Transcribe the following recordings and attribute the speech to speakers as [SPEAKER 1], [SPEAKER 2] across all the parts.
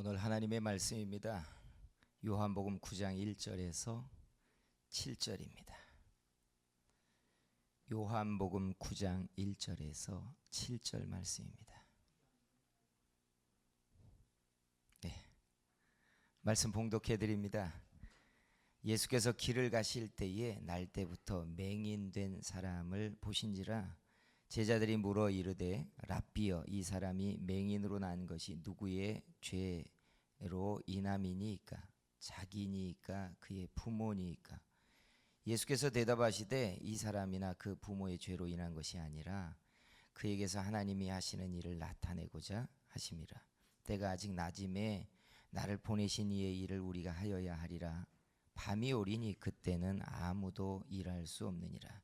[SPEAKER 1] 오늘 하나님의 말씀입니다. 요한복음 9장 1절에서 7절입니다. 요한복음 9장 1절에서 7절 말씀입니다. 네, 말씀 봉독해 드립니다. 예수께서 길을 가실 때에 날 때부터 맹인된 사람을 보신지라 제자들이 물어 이르되 랍비여, 이 사람이 맹인으로 난 것이 누구의 죄로 인함이니이까? 자기니이까 그의 부모니이까? 예수께서 대답하시되 이 사람이나 그 부모의 죄로 인한 것이 아니라 그에게서 하나님이 하시는 일을 나타내고자 하심이라. 때가 아직 낮음에 나를 보내신 이의 일을 우리가 하여야 하리라. 밤이 오리니 그때는 아무도 일할 수 없느니라.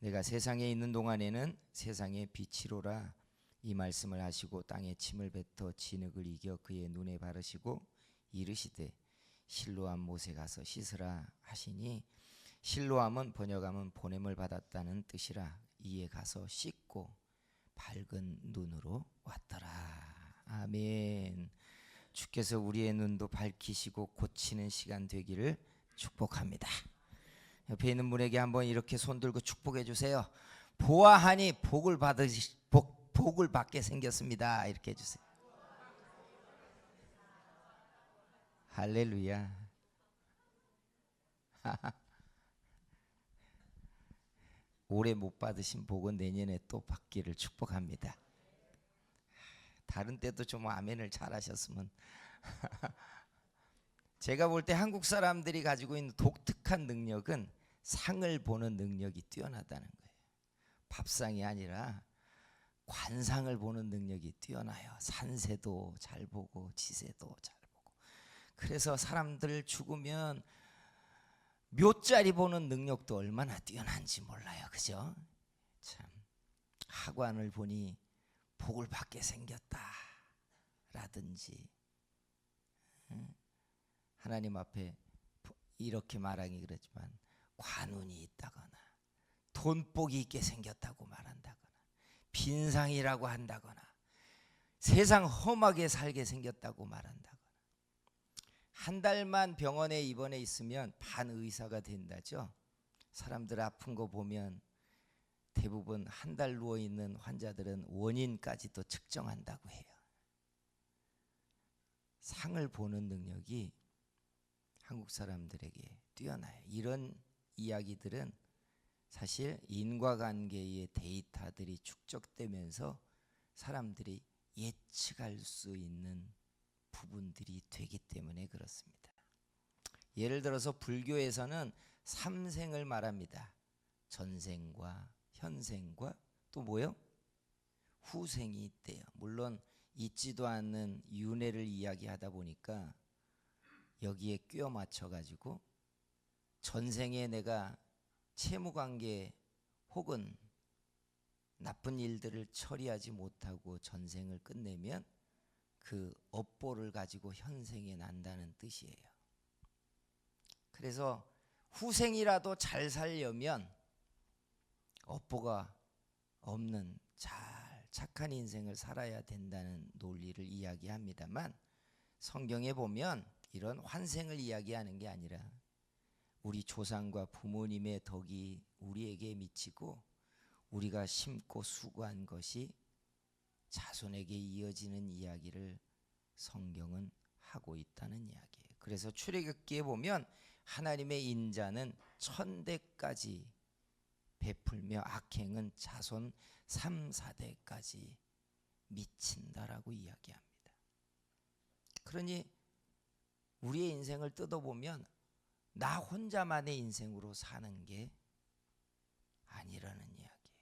[SPEAKER 1] 내가 세상에 있는 동안에는 세상의 빛이로라. 이 말씀을 하시고 땅에 침을 뱉어 진흙을 이겨 그의 눈에 바르시고 이르시되 실로암 못에 가서 씻으라 하시니, 실로암은 번역하면 보냄을 받았다는 뜻이라. 이에 가서 씻고 밝은 눈으로 왔더라. 아멘. 주께서 우리의 눈도 밝히시고 고치는 시간 되기를 축복합니다. 옆에 있는 분에게 한번 이렇게 손 들고 축복해 주세요. 보아하니 복을 받게 생겼습니다. 이렇게 해주세요. 할렐루야. 올해 못 받으신 복은 내년에 또 받기를 축복합니다. 다른 때도 좀 아멘을 잘 하셨으면. 제가 볼 때 한국 사람들이 가지고 있는 독특한 능력은 상을 보는 능력이 뛰어나다는 거예요. 밥상이 아니라 관상을 보는 능력이 뛰어나요. 산세도 잘 보고 지세도 잘 보고. 그래서 사람들 죽으면 묘자리 보는 능력도 얼마나 뛰어난지 몰라요. 그죠? 참, 하관을 보니 복을 받게 생겼다 라든지, 하나님 앞에 이렇게 말하기 그렇지만 관운이 있다거나 돈복이 있게 생겼다고 말한다거나 빈상이라고 한다거나 세상 험하게 살게 생겼다고 말한다거나, 한 달만 병원에 입원해 있으면 반의사가 된다죠. 사람들 아픈 거 보면 대부분 한 달 누워있는 환자들은 원인까지도 측정한다고 해요. 상을 보는 능력이 한국 사람들에게 뛰어나요. 이런 이야기들은 사실 인과관계의 데이터들이 축적되면서 사람들이 예측할 수 있는 부분들이 되기 때문에 그렇습니다. 예를 들어서 불교에서는 삼생을 말합니다. 전생과 현생과 또 뭐요? 후생이 있대요. 물론 있지도 않는 윤회를 이야기하다 보니까 여기에 끼워 맞춰 가지고 전생에 내가 채무관계 혹은 나쁜 일들을 처리하지 못하고 전생을 끝내면 그 업보를 가지고 현생에 난다는 뜻이에요. 그래서 후생이라도 잘 살려면 업보가 없는 착한 인생을 살아야 된다는 논리를 이야기합니다만, 성경에 보면 이런 환생을 이야기하는 게 아니라 우리 조상과 부모님의 덕이 우리에게 미치고 우리가 심고 수고한 것이 자손에게 이어지는 이야기를 성경은 하고 있다는 이야기예요. 그래서 출애굽기에 보면 하나님의 인자는 천대까지 베풀며 악행은 자손 3, 4대까지 미친다라고 이야기합니다. 그러니 우리의 인생을 뜯어보면 나 혼자만의 인생으로 사는 게 아니라는 이야기예요.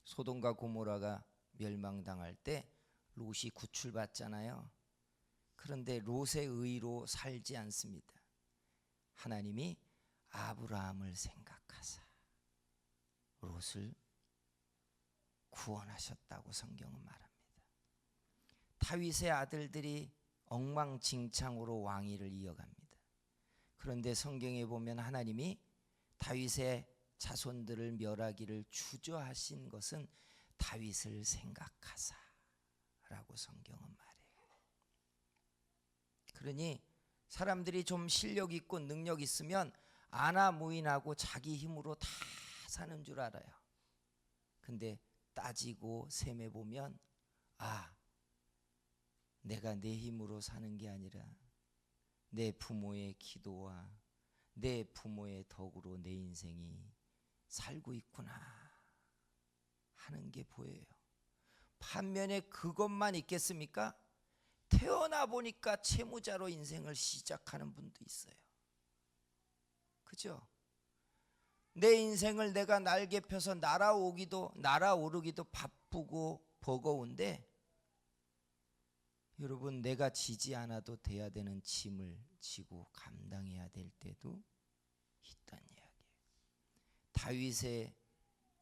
[SPEAKER 1] 소돔과 고모라가 멸망당할 때 롯이 구출받잖아요. 그런데 롯의 의로 살지 않습니다. 하나님이 아브라함을 생각하사 롯을 구원하셨다고 성경은 말합니다. 다윗의 아들들이 엉망진창으로 왕위를 이어갑니다. 그런데 성경에 보면 하나님이 다윗의 자손들을 멸하기를 주저하신 것은 다윗을 생각하사라고 성경은 말해요. 그러니 사람들이 좀 실력 있고 능력 있으면 아나무인하고 자기 힘으로 다 사는 줄 알아요. 근데 따지고 셈해 보면 내가 내 힘으로 사는 게 아니라 내 부모의 기도와 내 부모의 덕으로 내 인생이 살고 있구나 하는 게 보여요. 반면에 그것만 있겠습니까? 태어나 보니까 채무자로 인생을 시작하는 분도 있어요. 그죠? 내 인생을 내가 날개 펴서 날아오르기도 바쁘고 버거운데, 여러분, 내가 지지 않아도 돼야 되는 짐을 지고 감당해야 될 때도 있다는 이야기예요. 다윗의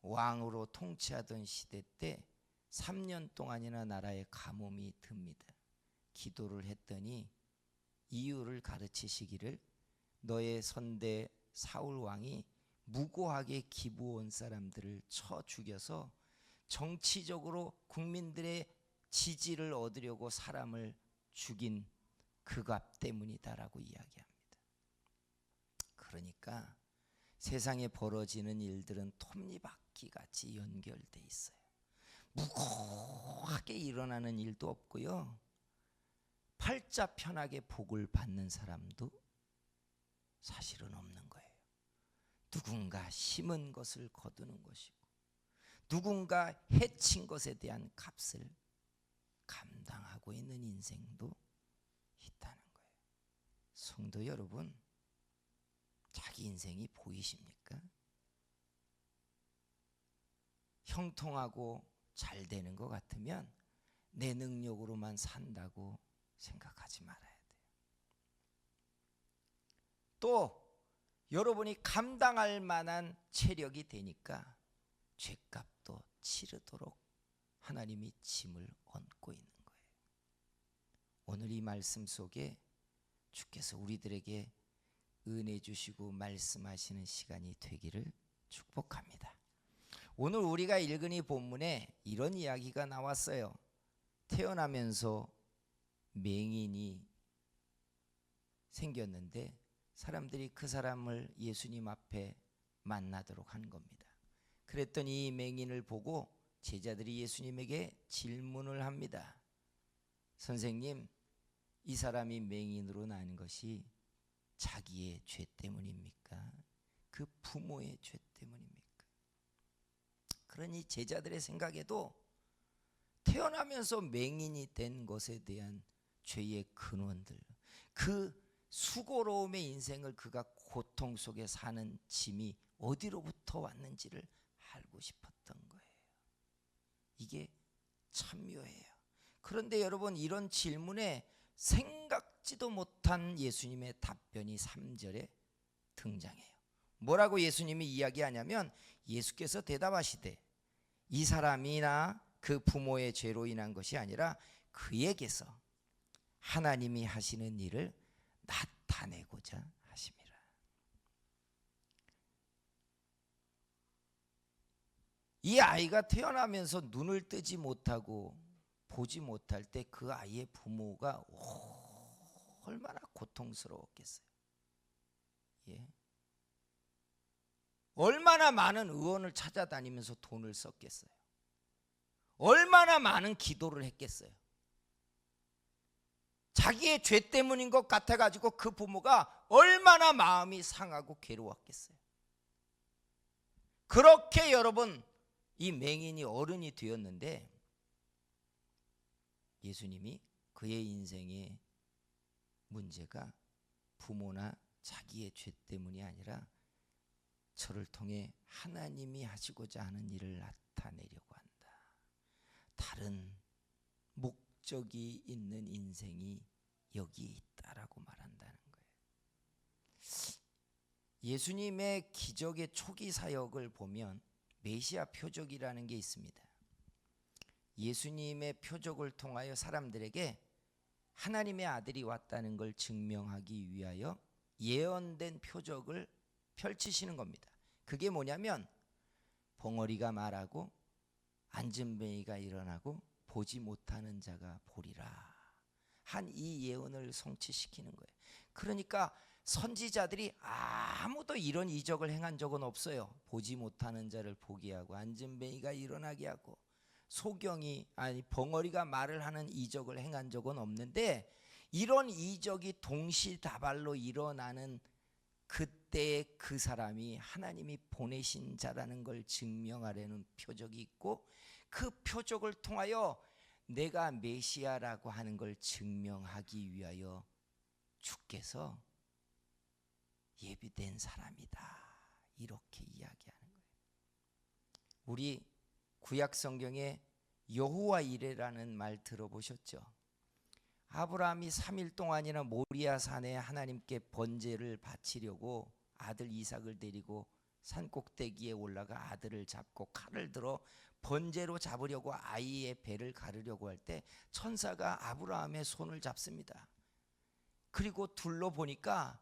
[SPEAKER 1] 왕으로 통치하던 시대 때 3년 동안이나 나라에 가뭄이 듭니다. 기도를 했더니 이유를 가르치시기를, 너의 선대 사울 왕이 무고하게 기브온 사람들을 쳐 죽여서 정치적으로 국민들의 지지를 얻으려고 사람을 죽인 그 값 때문이다라고 이야기합니다. 그러니까 세상에 벌어지는 일들은 톱니바퀴 같이 연결돼 있어요. 무고하게 일어나는 일도 없고요, 팔자 편하게 복을 받는 사람도 사실은 없는 거예요. 누군가 심은 것을 거두는 것이고 누군가 해친 것에 대한 값을 감당하고 있는 인생도 있다는 거예요. 성도 여러분, 자기 인생이 보이십니까? 형통하고 잘 되는 것 같으면 내 능력으로만 산다고 생각하지 말아야 돼요. 또 여러분이 감당할 만한 체력이 되니까 죗값도 치르도록 하나님이 짐을 얹고 있는 거예요. 오늘 이 말씀 속에 주께서 우리들에게 은혜 주시고 말씀하시는 시간이 되기를 축복합니다. 오늘 우리가 읽은 이 본문에 이런 이야기가 나왔어요. 태어나면서 맹인이 생겼는데 사람들이 그 사람을 예수님 앞에 만나도록 한 겁니다. 그랬더니 이 맹인을 보고 제자들이 예수님에게 질문을 합니다. 선생님, 이 사람이 맹인으로 난 것이 자기의 죄 때문입니까? 그 부모의 죄 때문입니까? 그러니 제자들의 생각에도 태어나면서 맹인이 된 것에 대한 죄의 근원들, 그 수고로움의 인생을 그가 고통 속에 사는 짐이 어디로부터 왔는지를 알고 싶었던 거예요. 이게 참묘예요. 그런데 여러분, 이런 질문에 생각지도 못한 예수님의 답변이 3절에 등장해요. 뭐라고 예수님이 이야기하냐면, 예수께서 대답하시되 이 사람이나 그 부모의 죄로 인한 것이 아니라 그에게서 하나님이 하시는 일을 나타내고자 하심이라. 이 아이가 태어나면서 눈을 뜨지 못하고 보지 못할 때 그 아이의 부모가 얼마나 고통스러웠겠어요. 예. 얼마나 많은 의원을 찾아다니면서 돈을 썼겠어요. 얼마나 많은 기도를 했겠어요. 자기의 죄 때문인 것 같아가지고 그 부모가 얼마나 마음이 상하고 괴로웠겠어요. 그렇게 여러분, 이 맹인이 어른이 되었는데 예수님이 그의 인생의 문제가 부모나 자기의 죄 때문이 아니라 저를 통해 하나님이 하시고자 하는 일을 나타내려고 한다, 다른 목적이 있는 인생이 여기에 있다라고 말한다는 거예요. 예수님의 기적의 초기 사역을 보면 메시아 표적이라는 게 있습니다. 예수님의 표적을 통하여 사람들에게 하나님의 아들이 왔다는 걸 증명하기 위하여 예언된 표적을 펼치시는 겁니다. 그게 뭐냐면 벙어리가 말하고 앉은 뱅이가 일어나고 보지 못하는 자가 보리라, 한 이 예언을 성취시키는 거예요. 그러니까 선지자들이 아무도 이런 이적을 행한 적은 없어요. 보지 못하는 자를 보게 하고 앉은 뱅이가 일어나게 하고 벙어리가 말을 하는 이적을 행한 적은 없는데, 이런 이적이 동시다발로 일어나는 그때 그 사람이 하나님이 보내신 자라는 걸 증명하려는 표적이 있고, 그 표적을 통하여 내가 메시아라고 하는 걸 증명하기 위하여 주께서 예비된 사람이다, 이렇게 이야기하는 거예요. 우리 구약 성경에 여호와 이레라는 말 들어보셨죠? 아브라함이 3일 동안이나 모리아 산에 하나님께 번제를 바치려고 아들 이삭을 데리고 산 꼭대기에 올라가 아들을 잡고 칼을 들어 번제로 잡으려고 아이의 배를 가르려고 할 때 천사가 아브라함의 손을 잡습니다. 그리고 둘러보니까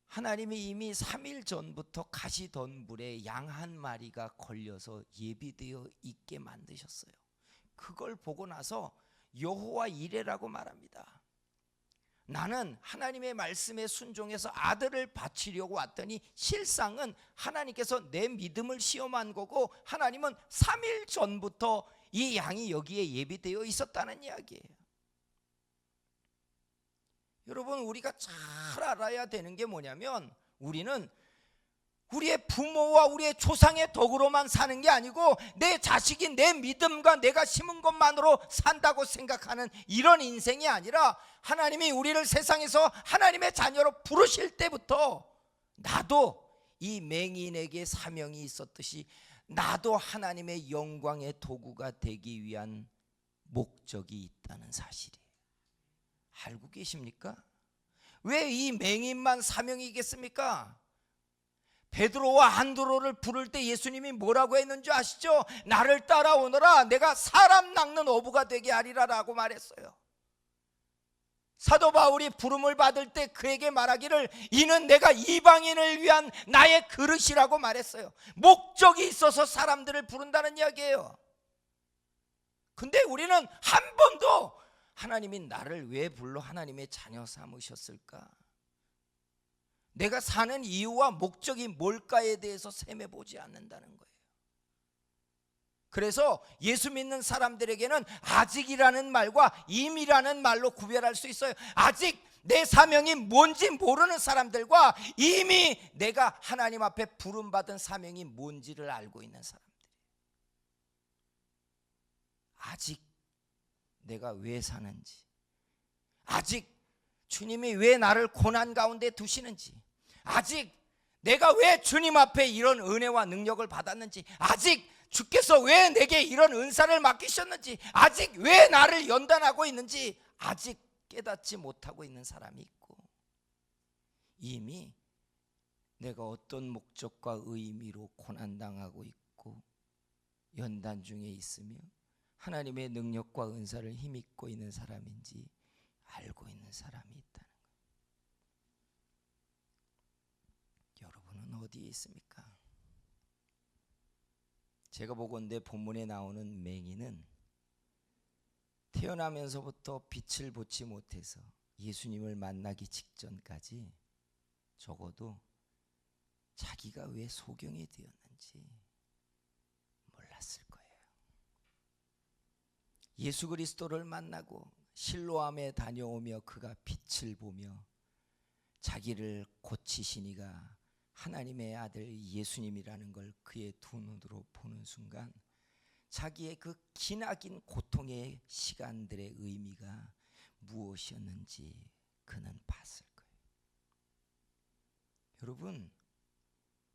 [SPEAKER 1] 하나님이 이미 3일 전부터 가시던 물에 양 한 마리가 걸려서 예비되어 있게 만드셨어요. 그걸 보고 나서 여호와 이레라고 말합니다. 나는 하나님의 말씀에 순종해서 아들을 바치려고 왔더니 실상은 하나님께서 내 믿음을 시험한 거고, 하나님은 3일 전부터 이 양이 여기에 예비되어 있었다는 이야기예요. 여러분, 우리가 잘 알아야 되는 게 뭐냐면, 우리는 우리의 부모와 우리의 조상의 덕으로만 사는 게 아니고 내 자식이 내 믿음과 내가 심은 것만으로 산다고 생각하는 이런 인생이 아니라, 하나님이 우리를 세상에서 하나님의 자녀로 부르실 때부터 나도 이 맹인에게 사명이 있었듯이 나도 하나님의 영광의 도구가 되기 위한 목적이 있다는 사실이에요. 알고 계십니까? 왜 이 맹인만 사명이겠습니까? 베드로와 안드로를 부를 때 예수님이 뭐라고 했는지 아시죠? 나를 따라오너라, 내가 사람 낚는 어부가 되게 하리라 라고 말했어요. 사도 바울이 부름을 받을 때 그에게 말하기를 이는 내가 이방인을 위한 나의 그릇이라고 말했어요. 목적이 있어서 사람들을 부른다는 이야기예요. 근데 우리는 한 번도 하나님이 나를 왜 불러 하나님의 자녀 삼으셨을까? 내가 사는 이유와 목적이 뭘까에 대해서 셈해보지 않는다는 거예요. 그래서 예수 믿는 사람들에게는 아직이라는 말과 임이라는 말로 구별할 수 있어요. 아직 내 사명이 뭔지 모르는 사람들과 이미 내가 하나님 앞에 부름받은 사명이 뭔지를 알고 있는 사람들. 아직 내가 왜 사는지, 아직 주님이 왜 나를 고난 가운데 두시는지, 아직 내가 왜 주님 앞에 이런 은혜와 능력을 받았는지, 아직 주께서 왜 내게 이런 은사를 맡기셨는지, 아직 왜 나를 연단하고 있는지 아직 깨닫지 못하고 있는 사람이 있고, 이미 내가 어떤 목적과 의미로 고난당하고 있고 연단 중에 있으며 하나님의 능력과 은사를 힘입고 있는 사람인지 알고 있는 사람이 있다는 거예요. 여러분은 어디에 있습니까? 제가 보건대 본문에 나오는 맹인은 태어나면서부터 빛을 보지 못해서 예수님을 만나기 직전까지 적어도 자기가 왜 소경이 되었는지 몰랐을 거예요. 예수 그리스도를 만나고 실로암에 다녀오며 그가 빛을 보며 자기를 고치시니가 하나님의 아들 예수님이라는 걸 그의 두 눈으로 보는 순간 자기의 그 기나긴 고통의 시간들의 의미가 무엇이었는지 그는 봤을 거예요. 여러분,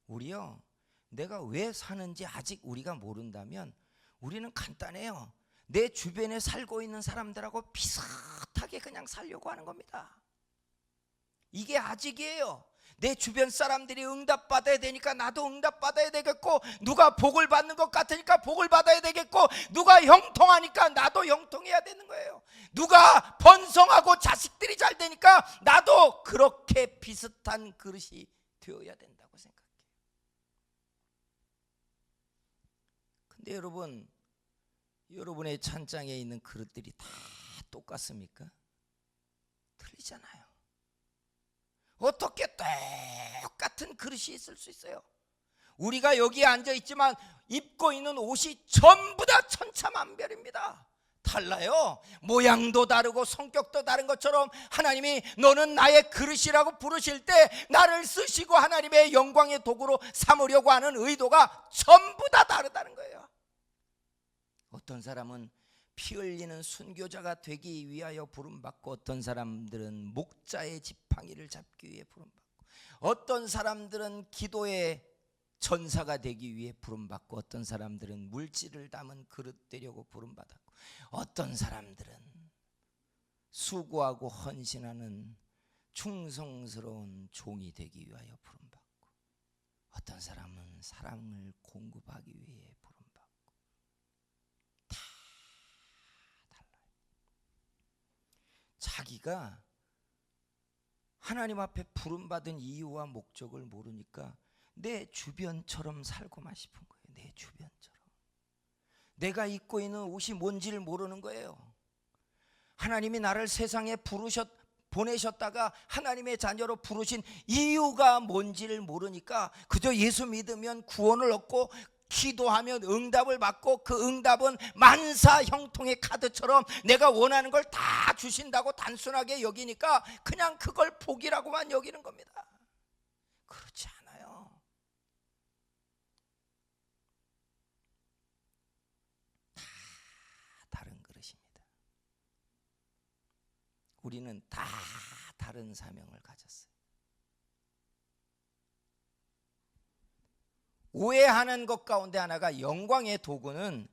[SPEAKER 1] 우리요, 내가 왜 사는지 아직 우리가 모른다면 우리는 간단해요. 내 주변에 살고 있는 사람들하고 비슷하게 그냥 살려고 하는 겁니다. 이게 아직이에요. 내 주변 사람들이 응답받아야 되니까 나도 응답받아야 되겠고, 누가 복을 받는 것 같으니까 복을 받아야 되겠고, 누가 형통하니까 나도 형통해야 되는 거예요. 누가 번성하고 자식들이 잘 되니까 나도 그렇게 비슷한 그릇이 되어야 된다고 생각해요. 근데 여러분, 여러분의 찬장에 있는 그릇들이 다 똑같습니까? 틀리잖아요. 어떻게 똑같은 그릇이 있을 수 있어요? 우리가 여기에 앉아 있지만 입고 있는 옷이 전부 다 천차만별입니다. 달라요. 모양도 다르고 성격도 다른 것처럼 하나님이 너는 나의 그릇이라고 부르실 때 나를 쓰시고 하나님의 영광의 도구로 삼으려고 하는 의도가 전부 다 다르다는 거예요. 어떤 사람은 피 흘리는 순교자가 되기 위하여 부름받고, 어떤 사람들은 목자의 지팡이를 잡기 위해 부름받고, 어떤 사람들은 기도의 전사가 되기 위해 부름받고, 어떤 사람들은 물질을 담은 그릇 되려고 부름받았고, 어떤 사람들은 수고하고 헌신하는 충성스러운 종이 되기 위하여 부름받고, 어떤 사람은 사랑을 공급하기 위해 부름받고, 다 달라요. 자기가 하나님 앞에 부름받은 이유와 목적을 모르니까 내 주변처럼 살고만 싶은 거예요. 내 주변처럼. 내가 입고 있는 옷이 뭔지를 모르는 거예요. 하나님이 나를 세상에 보내셨다가 하나님의 자녀로 부르신 이유가 뭔지를 모르니까 그저 예수 믿으면 구원을 얻고 기도하면 응답을 받고, 그 응답은 만사 형통의 카드처럼 내가 원하는 걸 다 주신다고 단순하게 여기니까 그냥 그걸 복이라고만 여기는 겁니다. 그렇지 않아요. 다 다른 그릇입니다. 우리는 다 다른 사명을 가졌어요. 오해하는 것 가운데 하나가, 영광의 도구는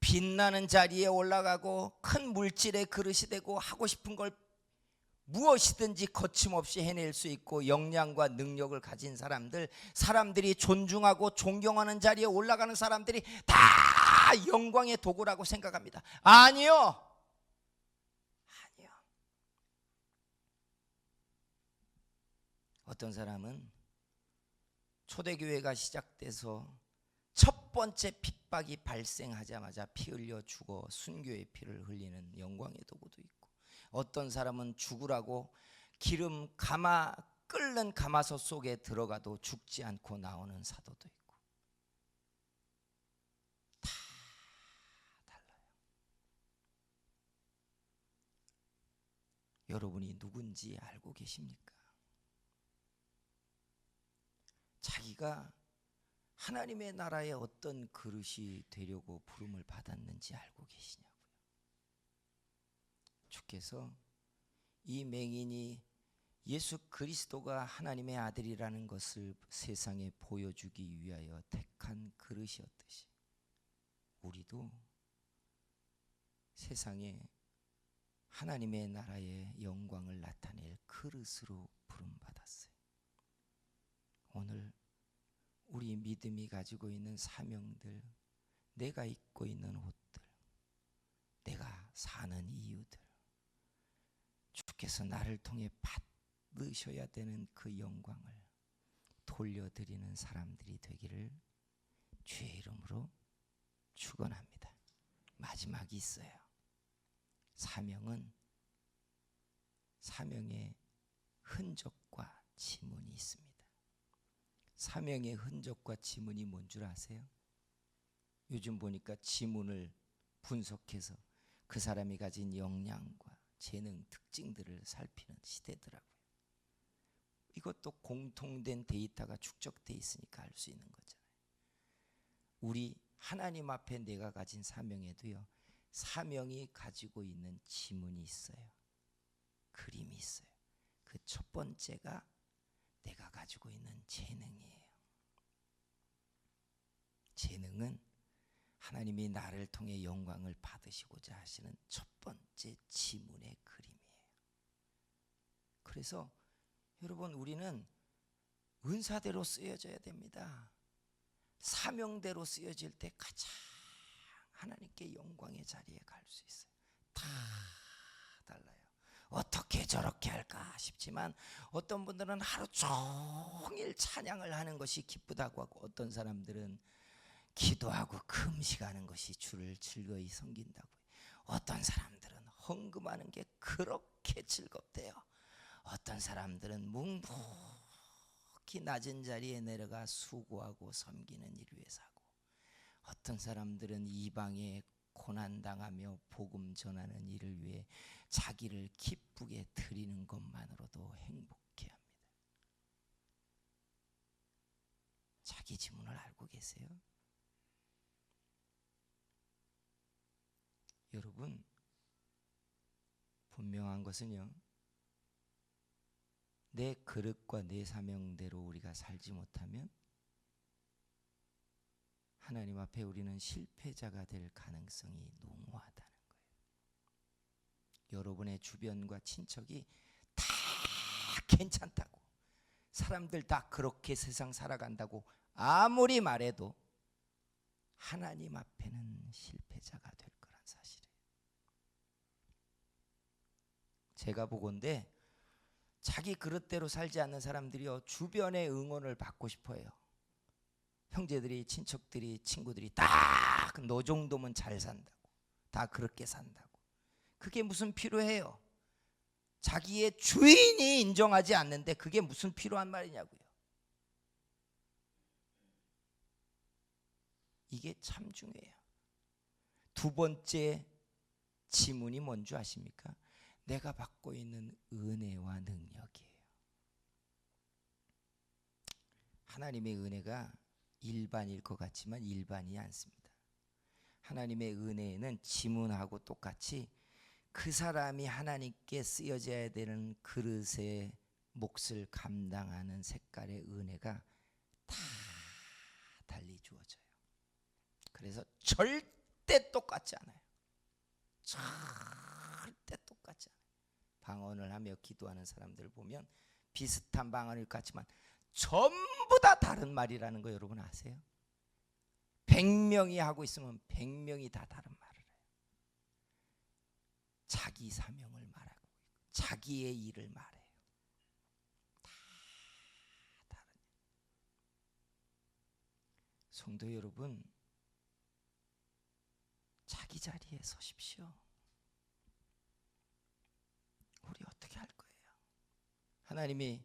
[SPEAKER 1] 빛나는 자리에 올라가고 큰 물질의 그릇이 되고 하고 싶은 걸 무엇이든지 거침없이 해낼 수 있고 역량과 능력을 가진 사람들이 존중하고 존경하는 자리에 올라가는 사람들이 다 영광의 도구라고 생각합니다. 아니요. 어떤 사람은 초대교회가 시작돼서 첫 번째 핍박이 발생하자마자 피 흘려 죽어 순교의 피를 흘리는 영광의 도구도 있고, 어떤 사람은 죽으라고 기름 끓는 가마솥 속에 들어가도 죽지 않고 나오는 사도도 있고, 다 달라요. 여러분이 누군지 알고 계십니까? 자기가 하나님의 나라의 어떤 그릇이 되려고 부름을 받았는지 알고 계시냐고요. 주께서 이 맹인이 예수 그리스도가 하나님의 아들이라는 것을 세상에 보여주기 위하여 택한 그릇이었듯이, 우리도 세상에 하나님의 나라의 영광을 나타낼 그릇으로 부름받았어요. 오늘 우리 믿음이 가지고 있는 사명들, 내가 입고 있는 옷들, 내가 사는 이유들, 주께서 나를 통해 받으셔야 되는 그 영광을 돌려드리는 사람들이 되기를 주의 이름으로 축원합니다. 마지막이 있어요. 사명의 흔적과 지문이 있습니다. 사명의 흔적과 지문이 뭔 줄 아세요? 요즘 보니까 지문을 분석해서 그 사람이 가진 역량과 재능, 특징들을 살피는 시대더라고요. 이것도 공통된 데이터가 축적돼 있으니까 알 수 있는 거잖아요. 우리 하나님 앞에 내가 가진 사명에도요, 사명이 가지고 있는 지문이 있어요. 그림이 있어요. 그 첫 번째가 내가 가지고 있는 재능이에요. 재능은 하나님이 나를 통해 영광을 받으시고자 하시는 첫 번째 지문의 그림이에요. 그래서 여러분, 우리는 은사대로 쓰여져야 됩니다. 사명대로 쓰여질 때 가장 하나님께 영광의 자리에 갈 수 있어요. 다 달라요. 어떻게 저렇게 할까 싶지만, 어떤 분들은 하루 종일 찬양을 하는 것이 기쁘다고 하고, 어떤 사람들은 기도하고 금식하는 것이 주를 즐거이 섬긴다고 해요. 어떤 사람들은 헌금하는 게 그렇게 즐겁대요. 어떤 사람들은 묵묵히 낮은 자리에 내려가 수고하고 섬기는 일 위해서 하고, 어떤 사람들은 이방에 고난당하며 복음 전하는 일을 위해 자기를 기쁘게 드리는 것만으로도 행복해합니다. 자기 지문을 알고 계세요? 여러분, 분명한 것은요, 내 그릇과 내 사명대로 우리가 살지 못하면 하나님 앞에 우리는 실패자가 될 가능성이 농후하다는 거예요. 여러분의 주변과 친척이 다 괜찮다고, 사람들 다 그렇게 세상 살아간다고 아무리 말해도 하나님 앞에는 실패자가 될 거란 사실이에요. 제가 보건대 자기 그릇대로 살지 않는 사람들이요, 주변의 응원을 받고 싶어해요. 형제들이, 친척들이, 친구들이 딱 너 정도면 잘 산다고, 다 그렇게 산다고. 그게 무슨 필요해요? 자기의 주인이 인정하지 않는데 그게 무슨 필요한 말이냐고요. 이게 참 중요해요. 두 번째 지문이 뭔지 아십니까? 내가 받고 있는 은혜와 능력이에요. 하나님의 은혜가 일반일 것 같지만 일반이 않습니다. 하나님의 은혜에는 지문하고 똑같이 그 사람이 하나님께 쓰여져야 되는 그릇의 몫을 감당하는 색깔의 은혜가 다 달리 주어져요. 그래서 절대 똑같지 않아요. 절대 똑같지 않아요. 방언을 하며 기도하는 사람들을 보면 비슷한 방언일 것 같지만 전부 다 다른 말이라는 거 여러분 아세요? 100명이 하고 있으면 100명이 다 다른 말을 해요. 자기 사명을 말하고 자기의 일을 말해요. 다 다른. 성도 여러분, 자기 자리에 서십시오. 우리 어떻게 할 거예요? 하나님이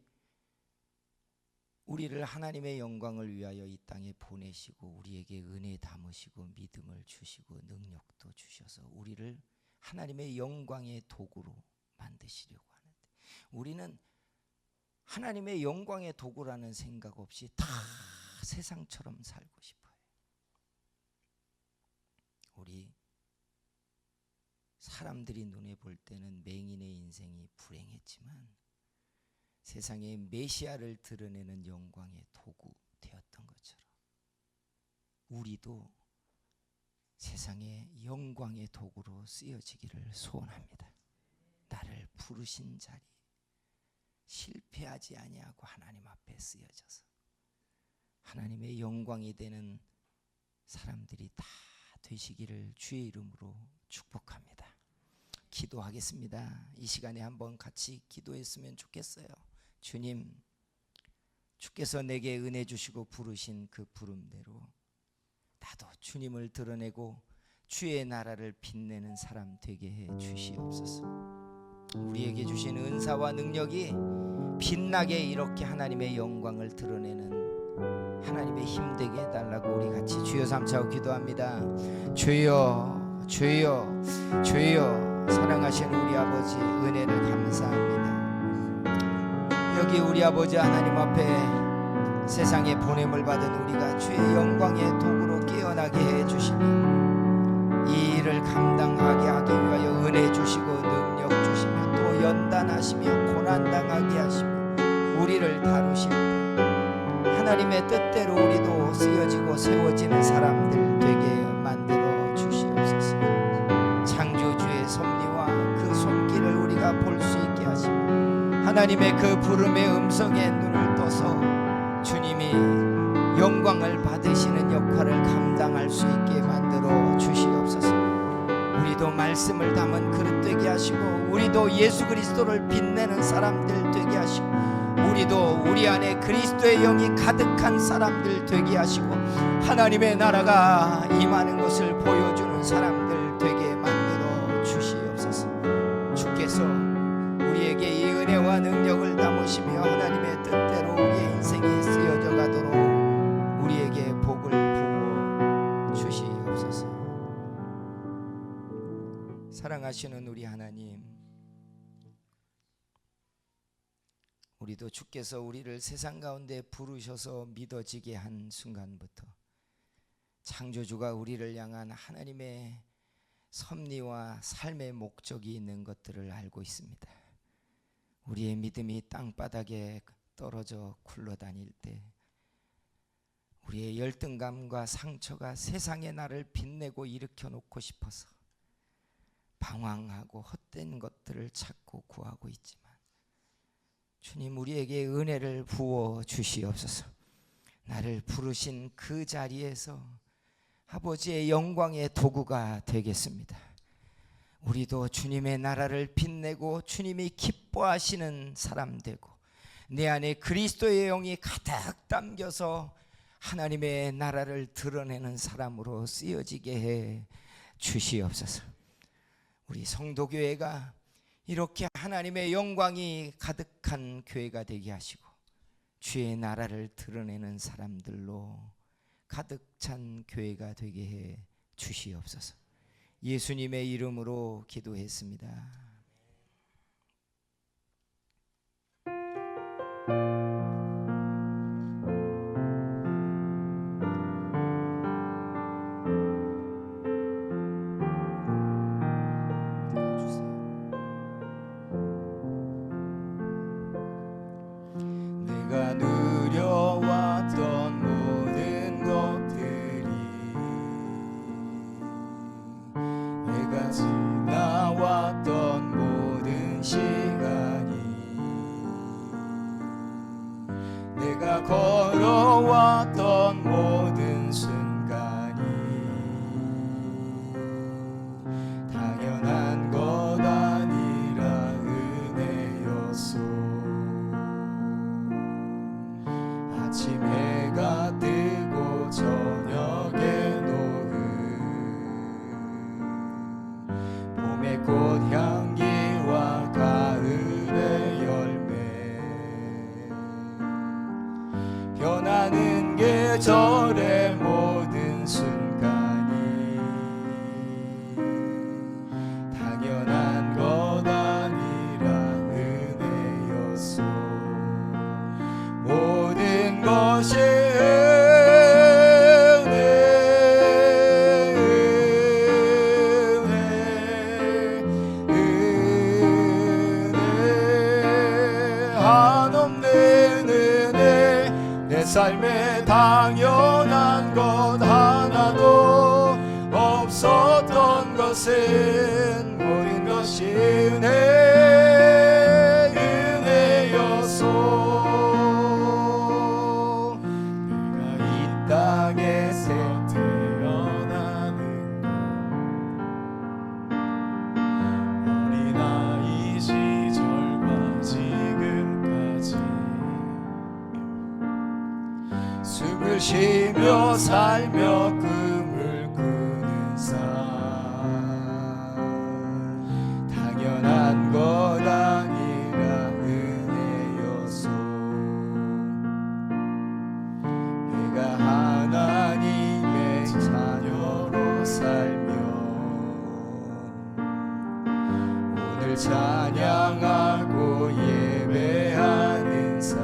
[SPEAKER 1] 우리를 하나님의 영광을 위하여 이 땅에 보내시고 우리에게 은혜 담으시고 믿음을 주시고 능력도 주셔서 우리를 하나님의 영광의 도구로 만드시려고 하는데, 우리는 하나님의 영광의 도구라는 생각 없이 다 세상처럼 살고 싶어요. 우리 사람들이 눈에 볼 때는 맹인의 인생이 불행했지만 세상에 메시아를 드러내는 영광의 도구 되었던 것처럼 우리도 세상의 영광의 도구로 쓰여지기를 소원합니다. 나를 부르신 자리 실패하지 아니하고 하나님 앞에 쓰여져서 하나님의 영광이 되는 사람들이 다 되시기를 주의 이름으로 축복합니다. 기도하겠습니다. 이 시간에 한번 같이 기도했으면 좋겠어요. 주님, 주께서 내게 은혜 주시고 부르신 그 부름대로 나도 주님을 드러내고 주의 나라를 빛내는 사람 되게 해 주시옵소서. 우리에게 주신 은사와 능력이 빛나게 이렇게 하나님의 영광을 드러내는 하나님의 힘 되게 해달라고 우리 같이 주여 삼차고 기도합니다. 주여, 주여, 주여. 사랑하신 우리 아버지, 은혜를 감사합니다. 여기 우리 아버지 하나님 앞에 세상에 보냄을 받은 우리가 주의 영광의 도구로 깨어나게 해주시며 이 일을 감당하게 하기 위하여 은혜 주시고 능력 주시며 또 연단하시며 고난당하게 하시며 우리를 다루시며 하나님의 뜻대로 우리도 쓰여지고 세워지는 사람들 되게 만들어 주시옵소서. 창조주의 섭리와 그 손길을 우리가 볼 수 있게 하시고 하나님의 그 부름의 음성에 눈을 떠서 주님이 영광을 받으시는 역할을 감당할 수 있게 만들어 주시옵소서. 우리도 말씀을 담은 그릇 되게 하시고 우리도 예수 그리스도를 빛내는 사람들 되게 하시고 우리도 우리 안에 그리스도의 영이 가득한 사람들 되게 하시고 하나님의 나라가 임하는 것을 보여주는 사람들 되게 만들어 주시옵소서. 주께서 우리에게 이 은혜와 능력을 담으시며 하나님의 뜻대로 우리의 인생이 쓰여져 가도록 우리에게 복을 부어 주시옵소서. 사랑하시는 우리 하나님, 우리도 주께서 우리를 세상 가운데 부르셔서 믿어지게 한 순간부터 창조주가 우리를 향한 하나님의 섭리와 삶의 목적이 있는 것들을 알고 있습니다. 우리의 믿음이 땅바닥에 떨어져 굴러다닐 때 우리의 열등감과 상처가 세상의 나를 빛내고 일으켜 놓고 싶어서 방황하고 헛된 것들을 찾고 구하고 있지만 주님, 우리에게 은혜를 부어 주시옵소서. 나를 부르신 그 자리에서 아버지의 영광의 도구가 되겠습니다. 우리도 주님의 나라를 빛내고 주님이 기뻐하시는 사람 되고 내 안에 그리스도의 영이 가득 담겨서 하나님의 나라를 드러내는 사람으로 쓰여지게 해 주시옵소서. 우리 성도교회가 이렇게 하나님의 영광이 가득한 교회가 되게 하시고 주의 나라를 드러내는 사람들로 가득 찬 교회가 되게 해 주시옵소서. 예수님의 이름으로 기도했습니다. 내가 누려왔던 모든 것들이 내가 지나왔던 모든 시간이 내가 걸어왔던 모든 순간이 당연한 것 아니라 은혜였소. 아침 해가 뜨고 저녁에 노을 봄의 꽃향기와 가을의 열매 변하는 계절의 모든 순간이 당연한 것 아니라 은혜였소. 모든 것이 한없는 은혜 내 삶에 당연한 것 하나도 없었던 것은 모든 것이 은혜였소. 내가 이 땅에서 태어나는 어린아이 시절과 지금까지 숨을 쉬며 살며 꿈을 꾸는 삶 당연한 것 아니라 은혜였소. 내가 하나님의 자녀로 살며 오늘 찬양하고 예배하는 삶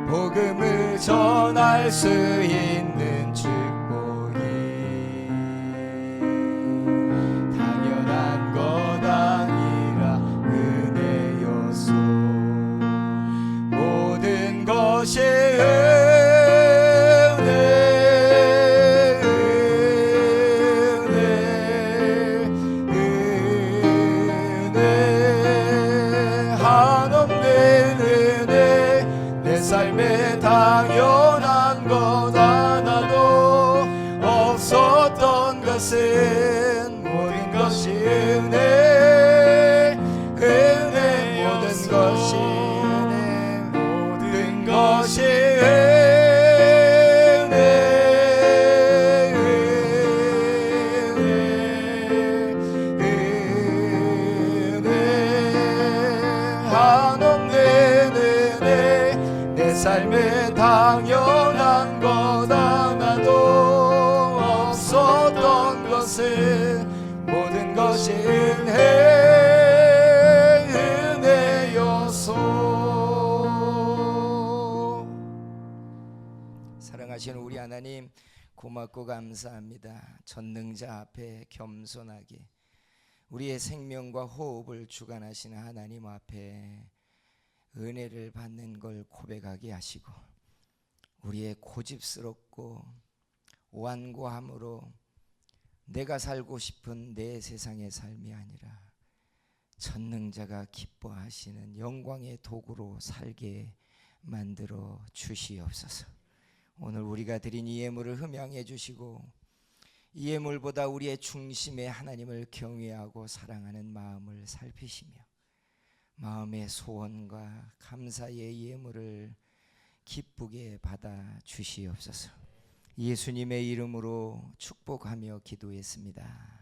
[SPEAKER 1] 복음을 전할 수 있는 축복이 당연한 것 아니라 은혜였소. 모든 것이 한없는 은혜 내 삶에 당연한 것 아니라 삶에 당연한 것 하나도 없었던 것은 모든 것이 은혜여서. 사랑하시는 우리 하나님, 고맙고 감사합니다. 전능자 앞에 겸손하게 우리의 생명과 호흡을 주관하시는 하나님 앞에 은혜를 받는 걸 고백하게 하시고, 우리의 고집스럽고 완고함으로 내가 살고 싶은 내 세상의 삶이 아니라 전능자가 기뻐하시는 영광의 도구로 살게 만들어 주시옵소서. 오늘 우리가 드린 이 예물을 흠양해 주시고, 이 예물보다 우리의 중심에 하나님을 경외하고 사랑하는 마음을 살피시며 마음의 소원과 감사의 예물을 기쁘게 받아 주시옵소서. 예수님의 이름으로 축복하며 기도했습니다.